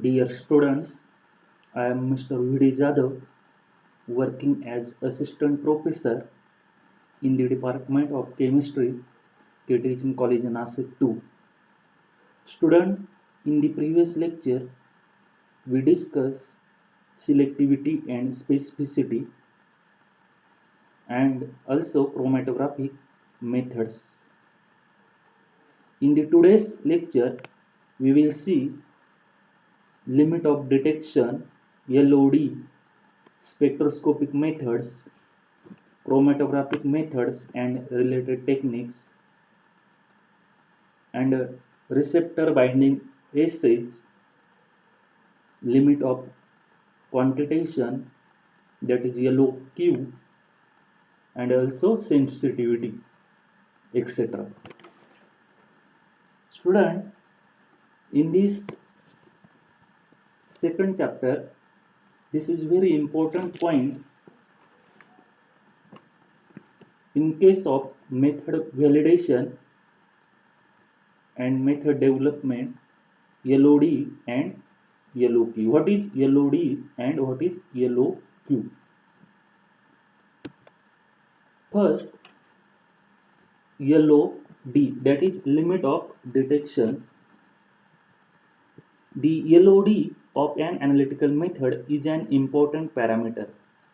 Dear students, I am Mr. V.D. Jadhav, working as Assistant Professor in the Department of Chemistry, K Teaching College, Nasik 2. Student, in the previous lecture, we discussed selectivity and specificity and also chromatographic methods. In the today's lecture, we will see limit of detection, LOD, spectroscopic methods, chromatographic methods and related techniques, and receptor binding assays, limit of quantitation, that is yellow Q, and also sensitivity, etc. Student, in this second chapter, this is very important point. In case of method validation and method development, LOD and yellow Q. What is LOD and what is yellow Q? First, yellow D, that is limit of detection. The LOD of an analytical method is an important parameter.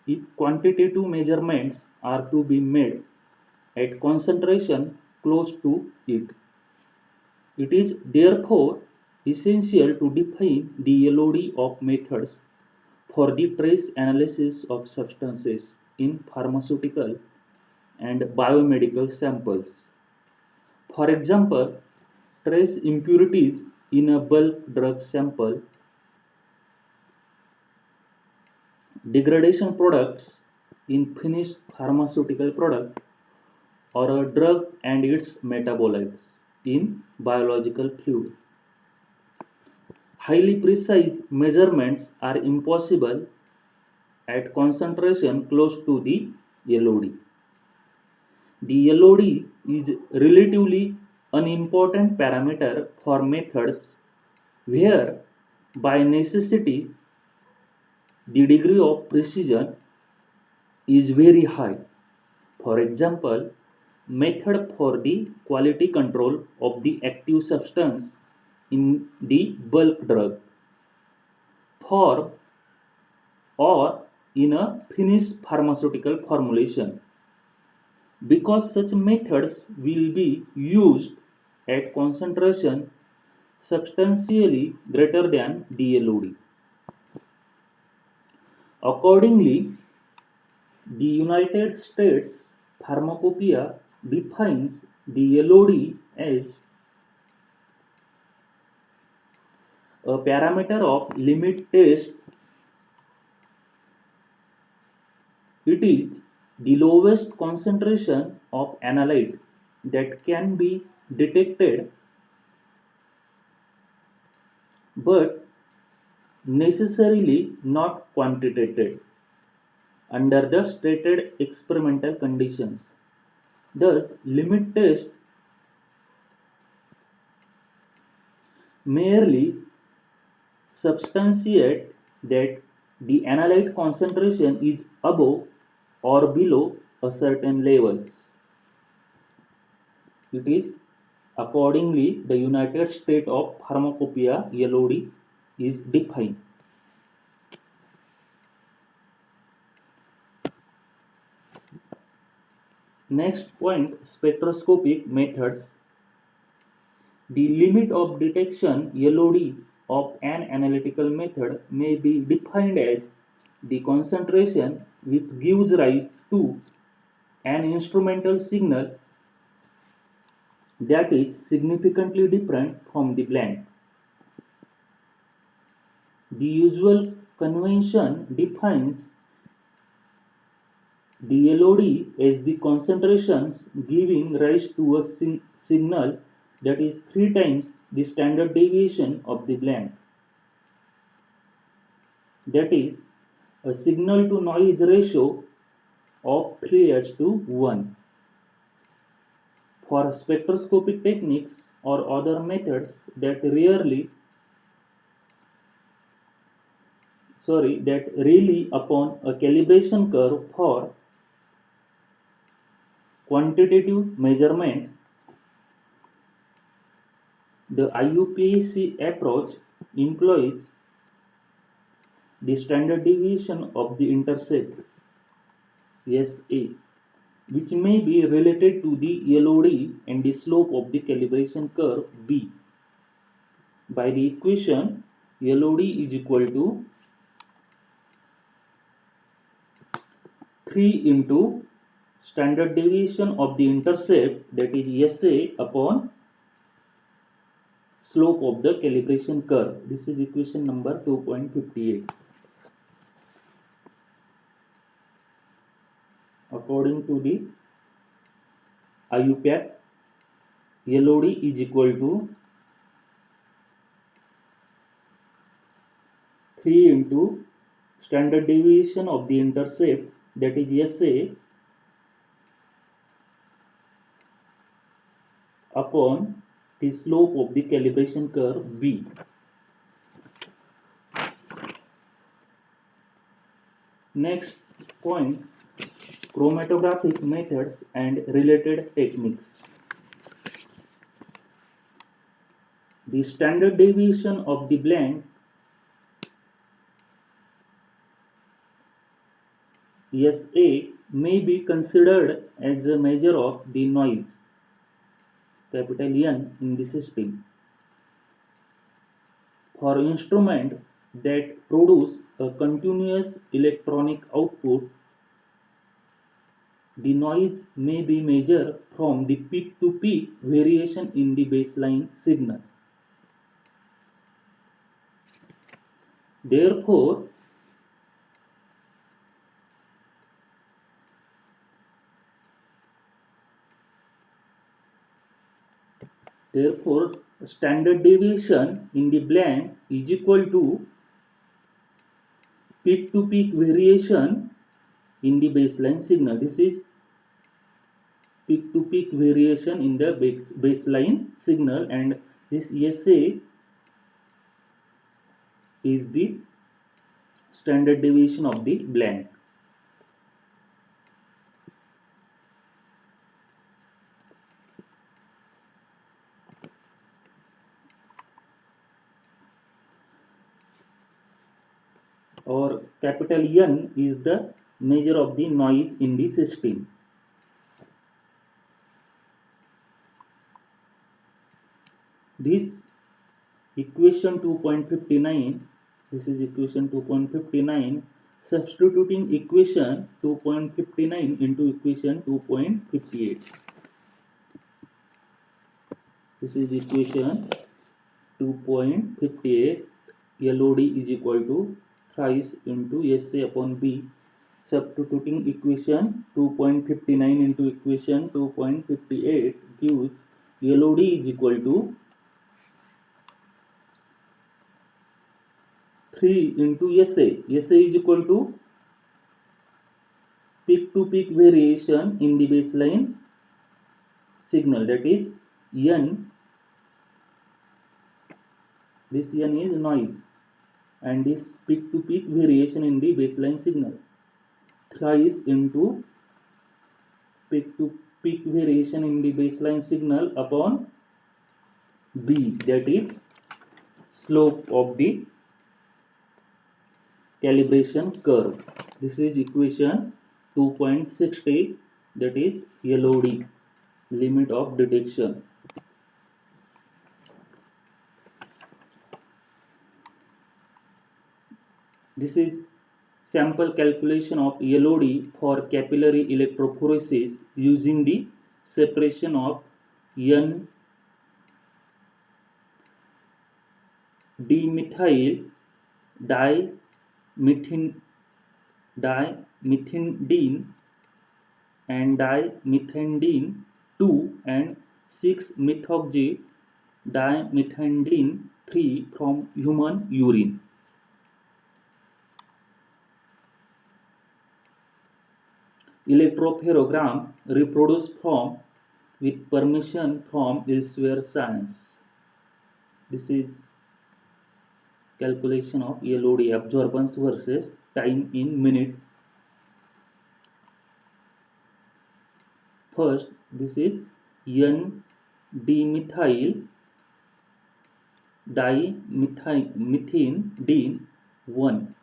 If quantitative measurements are to be made at concentration close to it, it is therefore essential to define the LOD of methods for the trace analysis of substances in pharmaceutical and biomedical samples. For example, trace impurities in a bulk drug sample, degradation products in finished pharmaceutical product, or a drug and its metabolites in biological fluid. Highly precise measurements are impossible at concentration close to the LOD. The LOD is relatively unimportant parameter for methods where, by necessity, the degree of precision is very high. For example, method for the quality control of the active substance in the bulk drug form or in a finished pharmaceutical formulation, because such methods will be used at concentration substantially greater than DLOD. Accordingly, the United States Pharmacopoeia defines the LOD as a parameter of limit test. It is the lowest concentration of analyte that can be detected but necessarily not quantitated under the stated experimental conditions. Thus, limit test merely substantiate that the analyte concentration is above or below a certain levels. It is accordingly the United States of Pharmacopoeia LOD is defined. Next point, spectroscopic methods. The limit of detection LOD of an analytical method may be defined as the concentration which gives rise to an instrumental signal that is significantly different from the blank. The usual convention defines the LOD as the concentrations giving rise to a signal that is 3 times the standard deviation of the blank. That is a signal to noise ratio of 3:1. For spectroscopic techniques or other methods that rarely that rely upon a calibration curve for quantitative measurement. The IUPAC approach employs the standard deviation of the intercept SA, which may be related to the LOD and the slope of the calibration curve B by the equation LOD is equal to 3 into standard deviation of the intercept, that is SA, upon slope of the calibration curve. This is equation number 2.58. According to the IUPAC, LOD is equal to 3 into standard deviation of the intercept, that is SA, upon the slope of the calibration curve B. Next point, chromatographic methods and related techniques. The standard deviation of the blank SA may be considered as a measure of the noise, capital N, in the system. For instruments that produce a continuous electronic output, the noise may be measured from the peak-to-peak variation in the baseline signal. Therefore, standard deviation in the blank is equal to peak-to-peak variation in the baseline signal. This is peak-to-peak variation in the baseline signal, and this SA is the standard deviation of the blank. Or capital N is the measure of the noise in the system. This equation 2.59, this is equation 2.59, substituting equation 2.59 into equation 2.58. This is equation 2.58. LOD is equal to thrice into SA upon B. Substituting equation 2.59 into equation 2.58 gives LOD is equal to 3 into SA. SA is equal to peak-to-peak variation in the baseline signal, that is N. This N is noise, and this peak-to-peak variation in the baseline signal, thrice into peak-to-peak variation in the baseline signal upon B, that is slope of the calibration curve. This is equation 2.60, that is LOD, limit of detection. This is sample calculation of LOD for capillary electrophoresis using the separation of N dimethyl dimethindine and dimethendine 2 and 6-methoxy dimethendine 3 from human urine. Electropherogram reproduced from with permission from Elsewhere Science. This is calculation of LOD, absorbance versus time in minute. First, this is N-dimethyl dimethylene 1.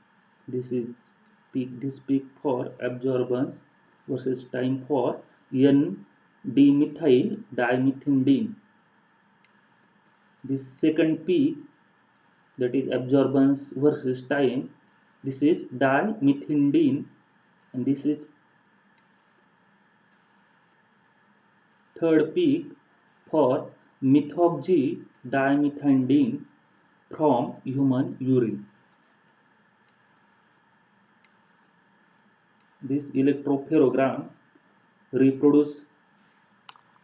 This is peak for absorbance versus time for N-dimethyl dimethylene. This second peak, that is absorbance versus time, this is dimethylene, and this is third peak for methoxy dimethylene from human urine. This electropherogram reproduced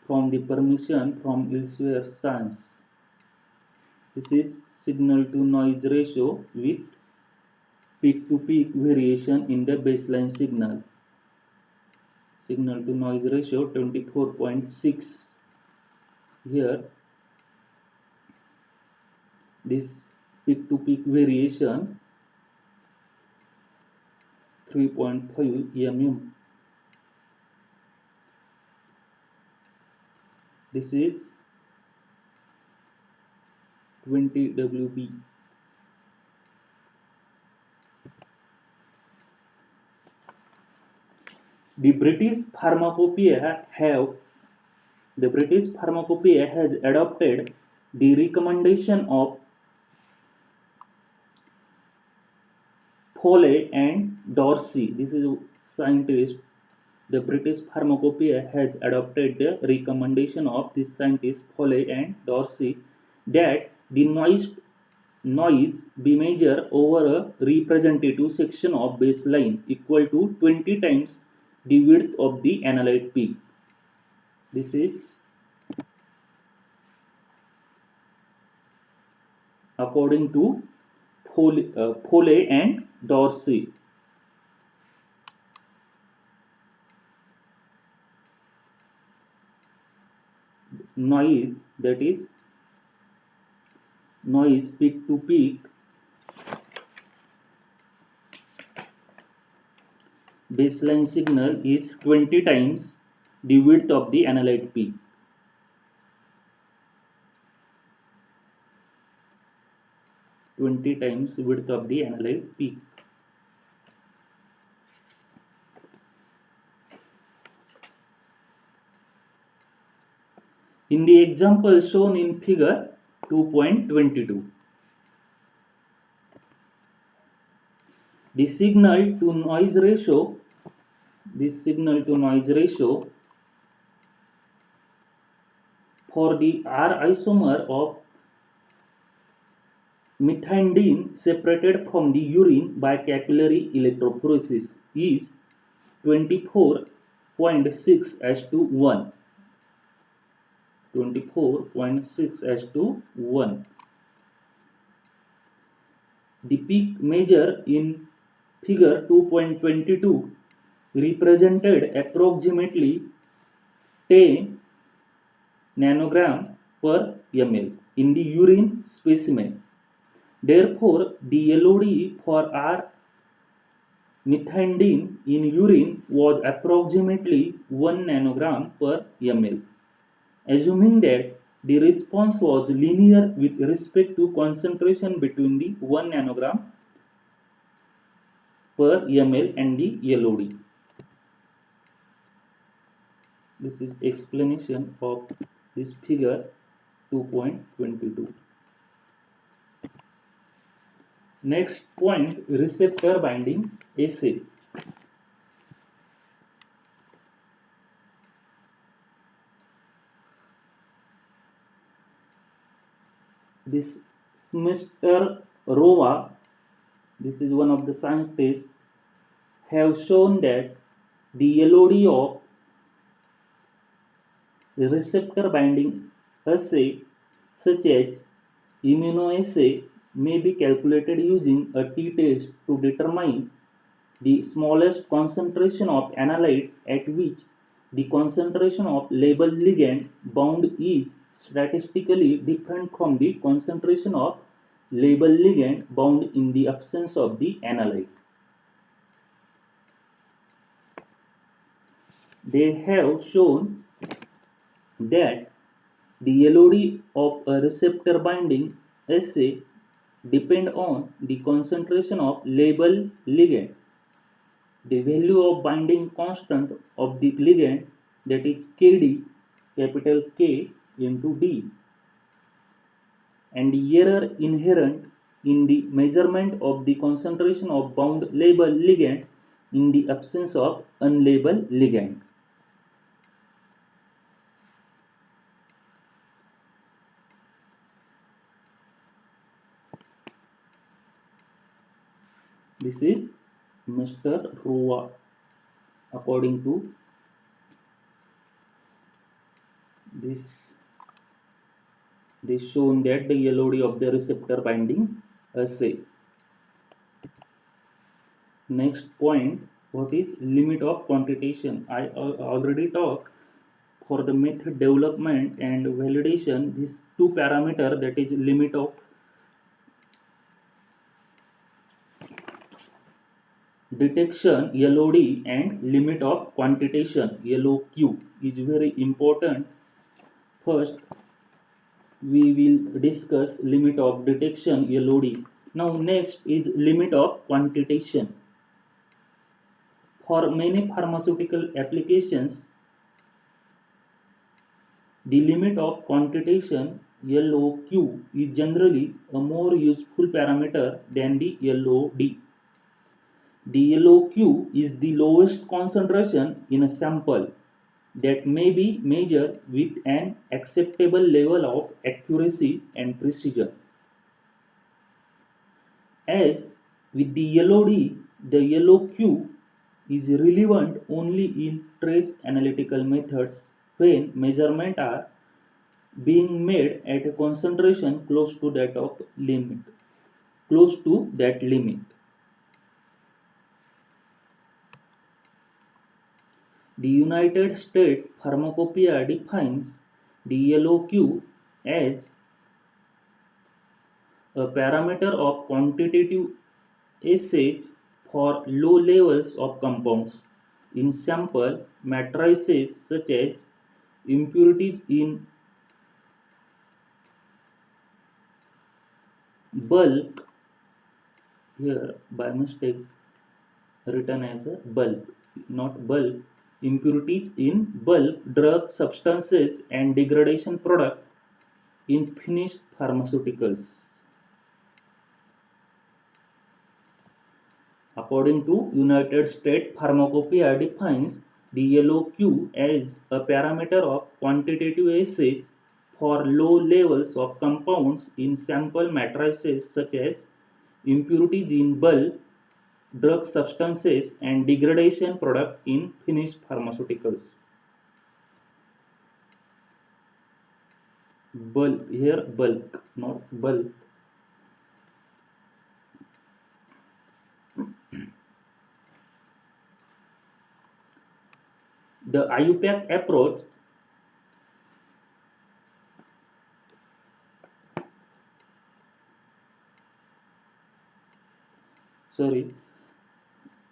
from the permission from Elsewhere Science. This is signal to noise ratio with peak to peak variation in the baseline signal. Signal to noise ratio 24.6. Here this peak to peak variation 3.5 mm. This is 20 WB. The British Pharmacopoeia has adopted the recommendation of Foley and Dorsey. This is scientist. The British Pharmacopoeia has adopted the recommendation of this scientist Foley and Dorsey that the noise be measured over a representative section of baseline equal to 20 times the width of the analyte peak. This is according to Foley and Dorsey. Noise, that is noise peak to peak baseline signal is 20 times the width of the analyte peak. Times width of the analyte peak. In the example shown in figure 2.22, the signal to noise ratio for the R isomer of methionine separated from the urine by capillary electrophoresis is 24.6:1. 24.6:1. The peak measure in figure 2.22 represented approximately 10 nanogram per ml in the urine specimen. Therefore, the LOD for R methionine in urine was approximately 1 nanogram per ml. Assuming that the response was linear with respect to concentration between the 1 nanogram per ml and the LOD. This is explanation of this figure 2.22. Next point, receptor binding assay. This Mr. Rova, this is one of the scientists, have shown that the LOD of receptor binding assay such as immunoassay may be calculated using a t-test to determine the smallest concentration of analyte at which the concentration of labeled ligand bound is statistically different from the concentration of label ligand bound in the absence of the analyte. They have shown that the LOD of a receptor binding assay depend on the concentration of label ligand. The value of binding constant of the ligand, that is Kd, capital K into D, and the error inherent in the measurement of the concentration of bound label ligand in the absence of unlabeled ligand. This is Mr. Rua. According to this, shown that the LOD of the receptor binding assay. Next point, what is limit of quantitation? I already talked for the method development and validation. These two parameter, that is limit of detection LOD and limit of quantitation LOQ is very important. First, we will discuss limit of detection LOD. Now next is limit of quantitation. For many pharmaceutical applications, the limit of quantitation LOQ is generally a more useful parameter than the LOD. The LOQ is the lowest concentration in a sample that may be measured with an acceptable level of accuracy and precision. As with the LOD, the LOQ is relevant only in trace analytical methods when measurements are being made at a concentration close to that limit. The United States Pharmacopoeia defines the LOQ as a parameter of quantitative assays for low levels of compounds in sample matrices such as impurities in bulk, here by mistake written as a bulk, not bulk, impurities in bulk drug substances and degradation product in finished pharmaceuticals. According to United States Pharmacopoeia defines the LOQ as a parameter of quantitative assays for low levels of compounds in sample matrices such as impurities in bulk drug substances and degradation product in finished pharmaceuticals. Bulk, here bulk, not bulk. The IUPAC approach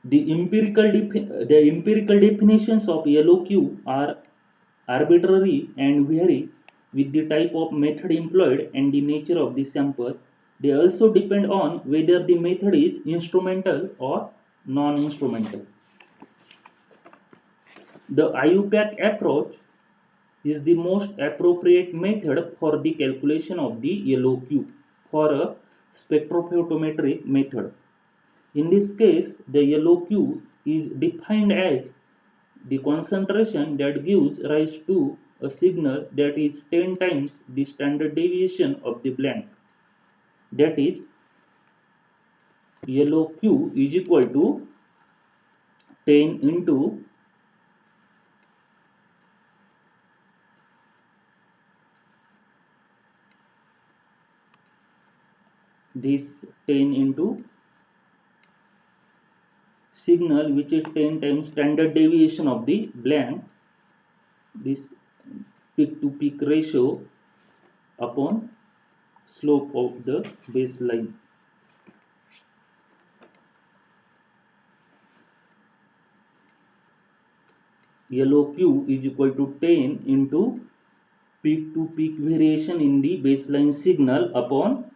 the empirical definitions of LOQ are arbitrary and vary with the type of method employed and the nature of the sample. They also depend on whether the method is instrumental or non-instrumental. The IUPAC approach is the most appropriate method for the calculation of the LOQ for a spectrophotometric method. In this case, the LOQ is defined as the concentration that gives rise to a signal that is 10 times the standard deviation of the blank. That is, LOQ is equal to 10 into this 10 into signal, which is 10 times standard deviation of the blank, this peak to peak ratio upon slope of the baseline. LOQ is equal to 10 into peak to peak variation in the baseline signal upon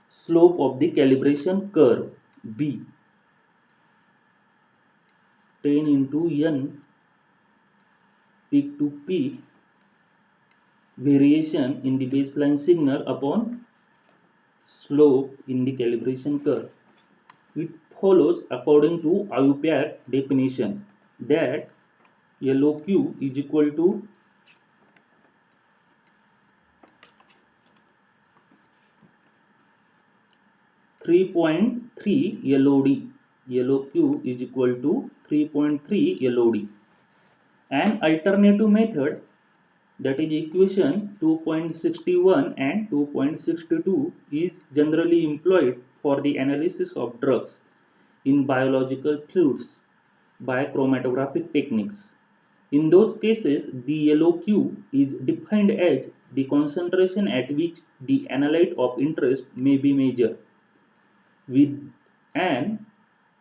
slope of the calibration curve B. 10 into N peak to peak variation in the baseline signal upon slope in the calibration curve. It follows according to IUPAC definition that LOQ is equal to 3.3 LOD. LOQ is equal to 3.3 LOD. An alternative method, that is equation 2.61 and 2.62, is generally employed for the analysis of drugs in biological fluids by chromatographic techniques. In those cases, the LOQ is defined as the concentration at which the analyte of interest may be measured, with an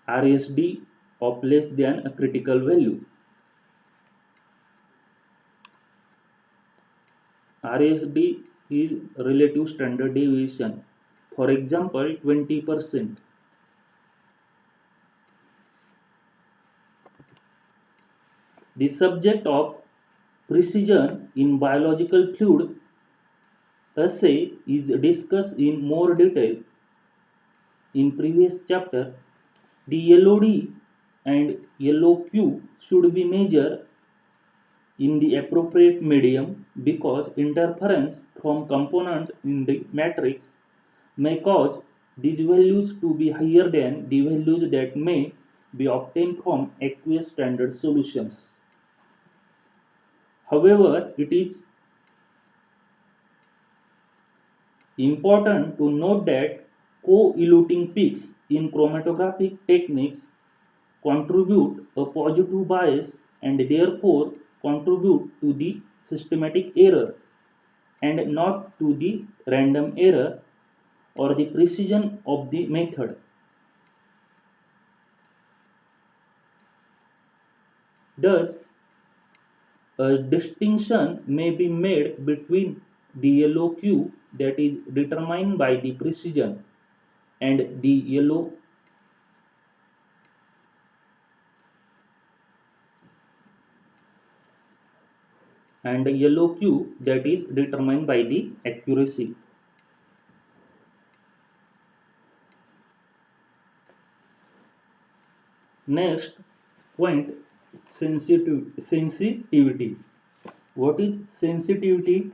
RSD of less than a critical value. RSD is relative standard deviation, for example 20%. The subject of precision in biological fluid assay is discussed in more detail in previous chapter. The LOD and LOQ should be measured in the appropriate medium because interference from components in the matrix may cause these values to be higher than the values that may be obtained from aqueous standard solutions. However, it is important to note that co-eluting peaks in chromatographic techniques contribute a positive bias and therefore contribute to the systematic error and not to the random error or the precision of the method. Thus, a distinction may be made between the LOQ that is determined by the precision and the LOQ that is determined by the accuracy. Next point, sensitivity. What is sensitivity?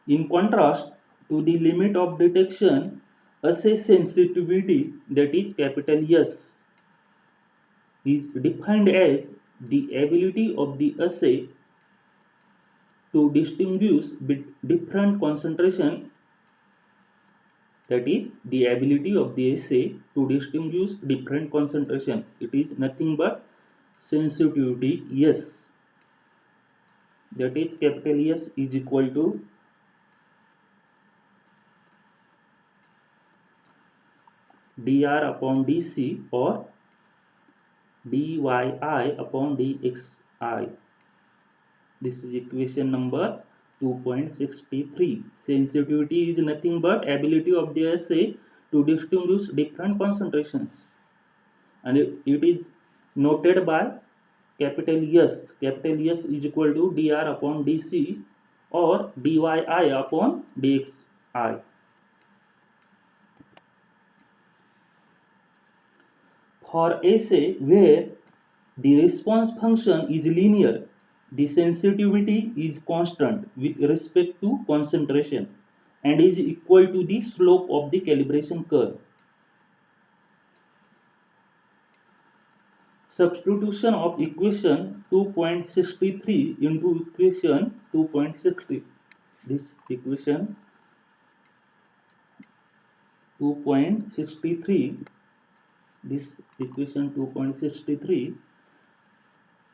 In contrast to the limit of detection, assay sensitivity, that is capital S, is defined as the ability of the assay to distinguish different concentration, that is the ability of the assay to distinguish different concentration. It is nothing but sensitivity S, that is capital S is equal to dr upon dc or dyi upon dxi. This is equation number 2.63. Sensitivity is nothing but ability of the assay to distinguish different concentrations, and it is noted by capital S. Capital S is equal to dr upon dc or dyi upon dxi. For assay where the response function is linear, the sensitivity is constant with respect to concentration and is equal to the slope of the calibration curve. Substitution of equation 2.63 into equation 2.60. This equation 2.63, this equation 2.63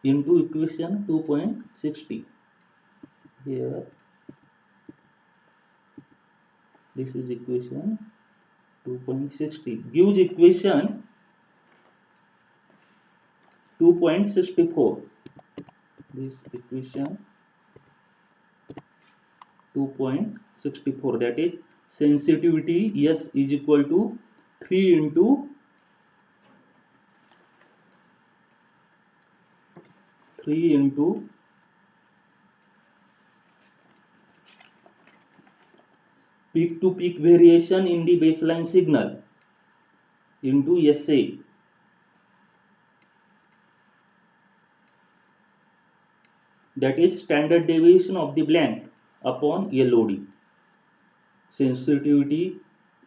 into equation 2.60. Here this is equation 2.60 gives equation 2.64. This equation 2.64, that is sensitivity S is equal to 3 into 3 into peak to peak variation in the baseline signal into SA, that is standard deviation of the blank upon LOD. Sensitivity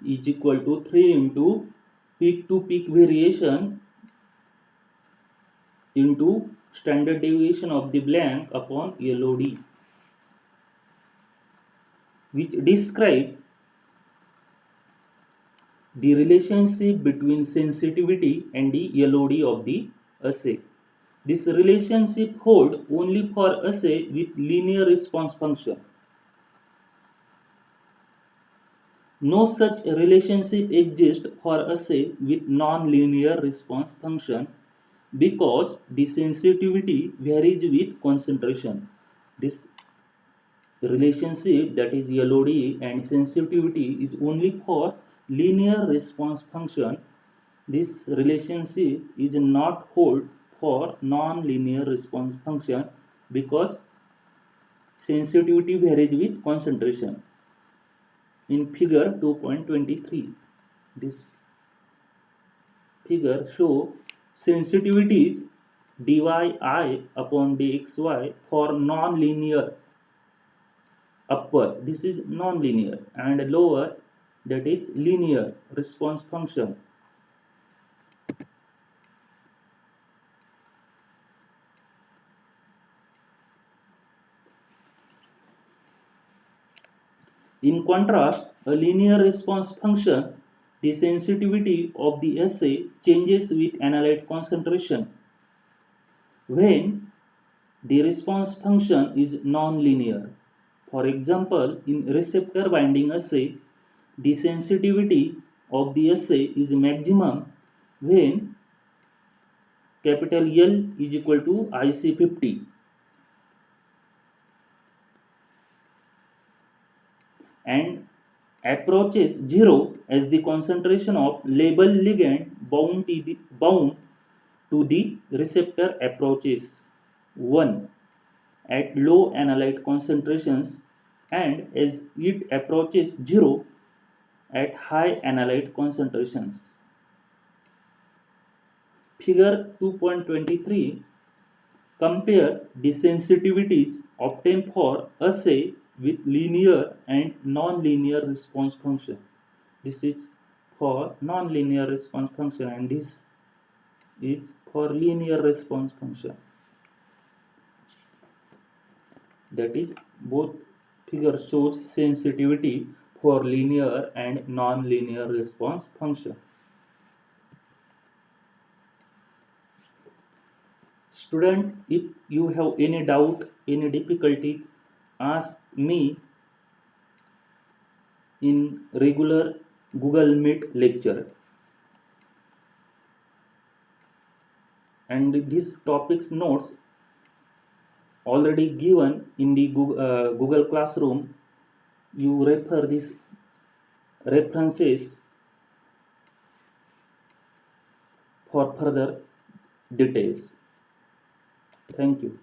is equal to 3 into peak to peak variation into standard deviation of the blank upon LOD, which describe the relationship between sensitivity and the LOD of the assay. This relationship holds only for assay with linear response function. No such relationship exists for assay with non-linear response function because the sensitivity varies with concentration. This relationship, that is LOD and sensitivity, is only for linear response function. This relationship is not hold for non-linear response function because sensitivity varies with concentration. In figure 2.23, this figure show sensitivity is dy I upon dxy for non-linear upper, this is non-linear, and lower, that is linear response function. In contrast, a linear response function, the sensitivity of the assay changes with analyte concentration when the response function is non-linear. For example, in receptor binding assay, the sensitivity of the assay is maximum when capital L is equal to IC50 and approaches 0 as the concentration of label ligand bound to the receptor approaches 1 at low analyte concentrations and as it approaches 0 at high analyte concentrations. Figure 2.23 compare the sensitivities obtained for assay with linear and non-linear response function. This is for non-linear response function and this is for linear response function. That is, both figure shows sensitivity for linear and non-linear response function. Student, if you have any doubt, any difficulties, ask me in regular Google Meet lecture. And these topics notes already given in the Google Classroom. You refer these references for further details. Thank you.